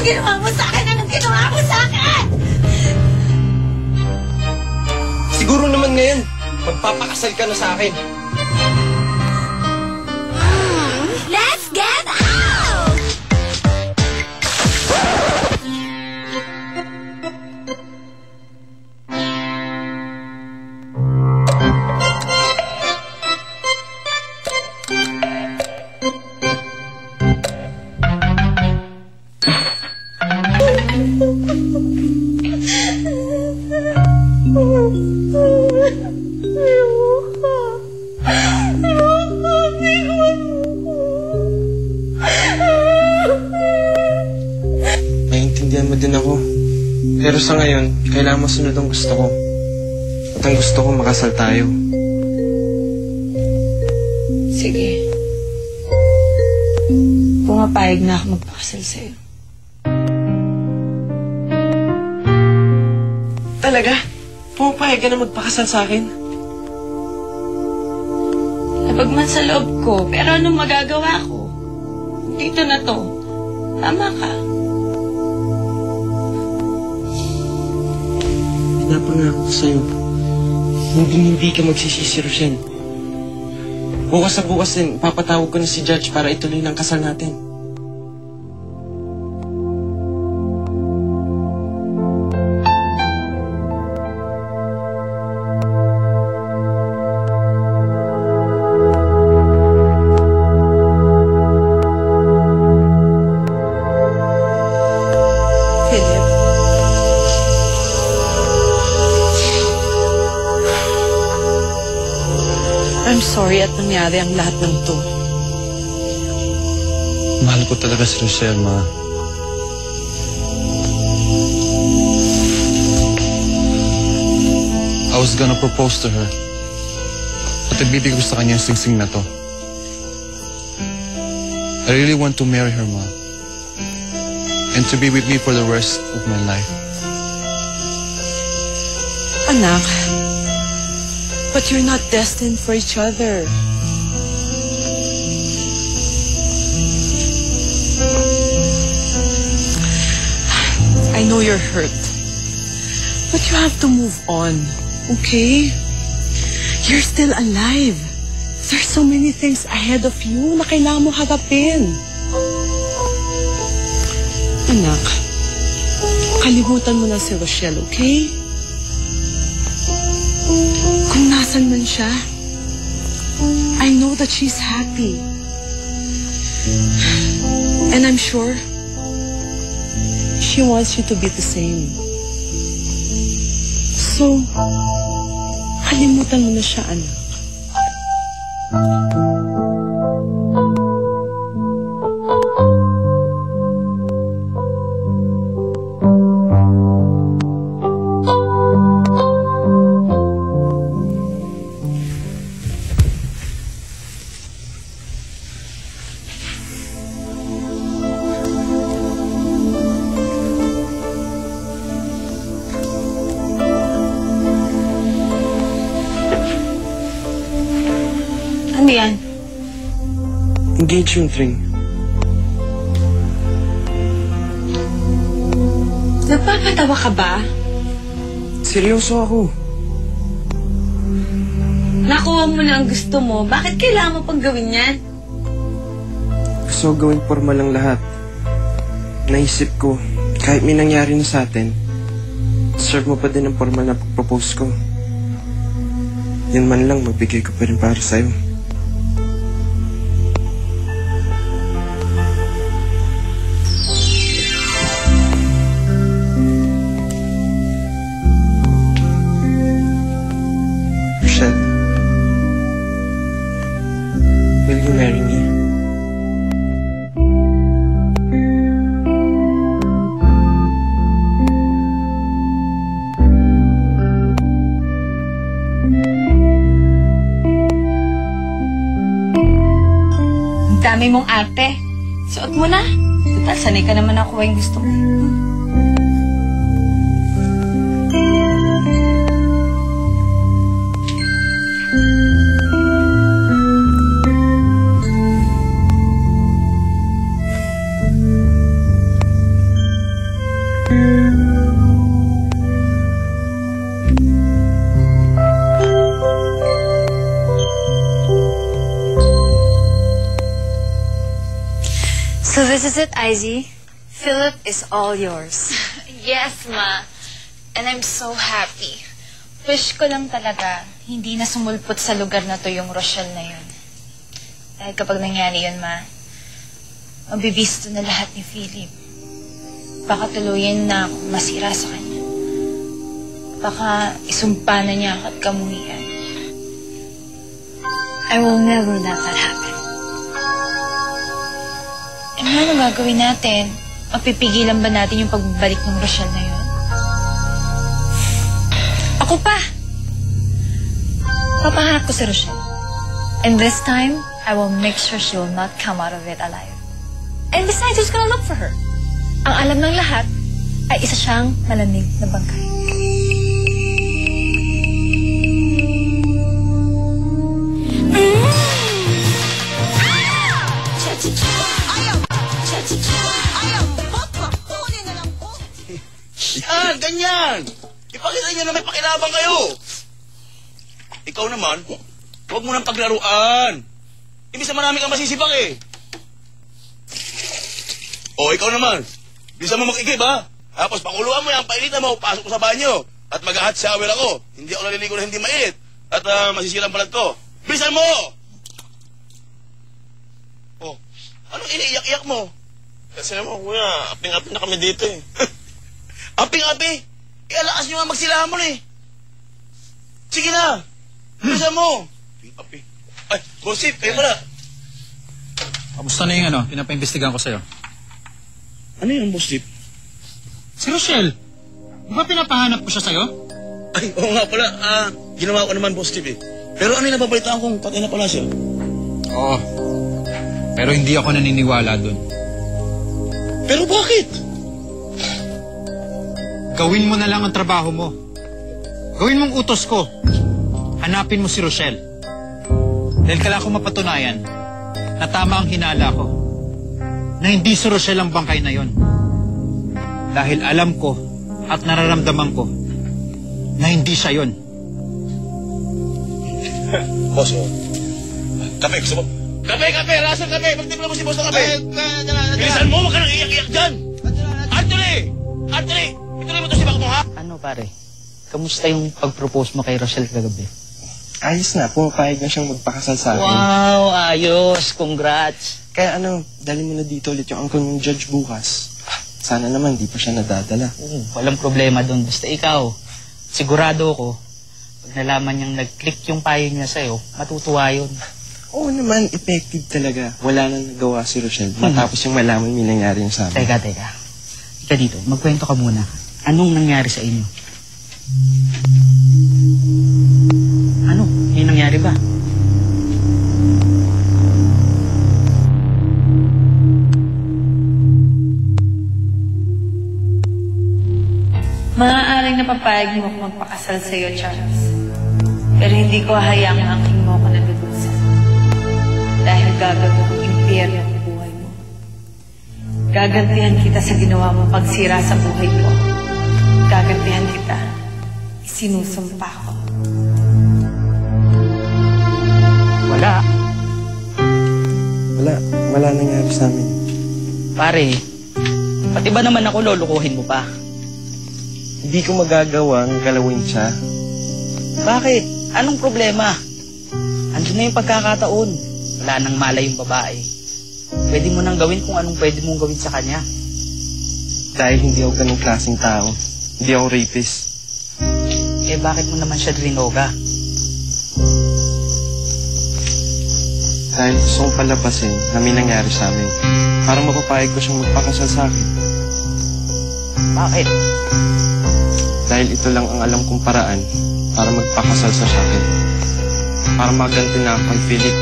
ginawa mo sa akin? Anong ginawa mo sa akin? Siguro naman ngayon, magpapakasal ka na sa akin. Let's get out! Naiintindihan mo din ako. Pero sa ngayon, kailangan mo sunod ang gusto ko. At ang gusto ko, makasal tayo. Sige. Pumapayag na ako magpakasal sa'yo. Talaga? Pumapayag ka na magpakasal sa akin? Labag man sa loob ko, pero anong magagawa ko? Dito na to. Tama ka. Pinapangako ko sa'yo. Hindi ka magsisisi, Rochelle. Bukas sa bukas din, papatawag ko na si Judge para ituloy ng kasal natin. I'm sorry at nangyari ang lahat ng to. Mahal ko talaga si Rochelle, Ma. I was gonna propose to her. At ibibigay ko sa kanya yung singsing na to. I really want to marry her, Ma. And to be with me for the rest of my life. Anak, but you're not destined for each other. I know you're hurt, but you have to move on, okay? You're still alive. There's so many things ahead of you na kailangan mo harapin. Anak, kalimutan mo na si Rochelle, okay? Kung nasan man siya, I know that she's happy. And I'm sure she wants you to be the same. So, kalimutan mo na siya, anak. Ano yan? Engagement ring. Nagpapatawa ka ba? Seryoso ako. Nakuha mo na ang gusto mo. Bakit kailangan mo pang gawin yan? Gusto ko gawing formal lang lahat. Naisip ko, kahit may nangyari na sa atin, deserve mo pa din ang formal na pag-propose ko. Yan man lang, magbigay ko pa rin para sa'yo. Rochelle, will you marry me? Ang dami mong arte. Suot mo na. Total, sanay ka naman ako yung gusto mo. So this is it, Izzy. Philip is all yours. Yes, Ma. And I'm so happy. Wish ko lang talaga, hindi na sumulpot sa lugar na to yung Rochelle na yun. Dahil kapag nangyari yun, Ma, mabibisto na lahat ni Philip. Baka tuluyin na ako masira sa kanya. Baka isumpa na niya ako at kamuhian. I will never let that happen. Ano gagawin natin? Mapipigilan ba natin yung pagbabalik ng Rochelle na yun? Ako pa! Papahanap ko si Rochelle. And this time, I will make sure she will not come out of it alive. And besides, who's gonna look for her? Ang alam ng lahat ay isa siyang malamig na bangkay. Yan, ganyan! Ipakita niyo na may pakinabang kayo! Ikaw naman, huwag mo nang paglaruan. Ibig sa marami kang masisibak eh. O, ikaw naman. Bisa mo makikip, ha? Tapos pakuluan mo yan, painitan mo, pasok mo sa banyo. At mag-hot shower ako. Hindi ako naliligo na hindi mainit. At masisira ang balat ko. Bilisan mo! Oh, anong iniiyak-iyak mo? Kasi naman, kuya, aping-aping na kami dito eh. Aping-api? Alakas nyo nga magsilamon eh. Sige na. Bilisan mo. Aping-api. Ay, Bossip, kayo pala. Kamusta na yung pinapaimbestigahan ko sa'yo? Ano yun, Bossip? Si Rochelle. Di ba pinapahanap ko siya sa'yo? Ay, oo nga pala. Ginawa ko naman, Bossip eh. Pero ano yung nababalitaan kong patay na pala siya? Oo. Pero hindi ako naniniwala dun. Pero bakit? Gawin mo na lang ang trabaho mo. Gawin mong utos ko. Hanapin mo si Rochelle. Dahil kailangan ko mapatunayan na tama ang hinala ko. Na hindi si Rochelle ang bangkay na yon. Dahil alam ko at nararamdaman ko na hindi siya yon. Boss, oh. Kape, gusto mo? Kape! Rasan kape! Magtimpla mo si boss ng kape! Bilisan mo! Huwag ka nang iyak-iyak dyan! Anthony! Ituloy mo to si Bak mo, ha? Ano pare, kamusta yung pag-propose mo kay Rochelle kagabi? Ayos na, pumapayag na siyang magpakasal sa akin. Wow, ayos! Congrats! Kaya dali mo na dito ulit yung uncle ng judge bukas. Sana naman di pa siya nadadala. Walang problema doon. Basta ikaw, sigurado ko, pag nalaman niyang nag-click yung payo niya sa'yo, matutuwa yun. Oo naman, effective talaga. Wala nang nagawa si Rochelle matapos yung malaman may nangyari yung sa amin. Teka. Ika dito, magkwento ka muna. Anong nangyari sa inyo? Ano? May nangyari ba? Maaaring napapayag mo kung magpakasal sa'yo, Charles. Pero hindi ko hahayaang angking mo ako nalubusan. Dahil gagawin kong impyerno ang buhay mo. Gagantihan kita sa ginawa mong pagsira sa buhay ko. Gagantihan kita. Isinusumpa ko. Wala nangyari sa amin. Pare, pati ba naman ako lulukuhin mo pa? Hindi ko magagawang galawin siya. Bakit? Anong problema? Andun na yung pagkakataon. Wala nang malay yung babae. Pwede mo nang gawin kung anong pwede mong gawin sa kanya. Dahil hindi ako ganong klaseng tao. Hindi ako rapist. Eh bakit mo naman siya drinoga? Dahil gusto kong palabasin na may nangyari sa amin. Para mapapayag ko siyang magpakasal sa akin. Bakit? Dahil ito lang ang alam kong paraan para magpakasal sa akin. Para maganti na ako kay Philip.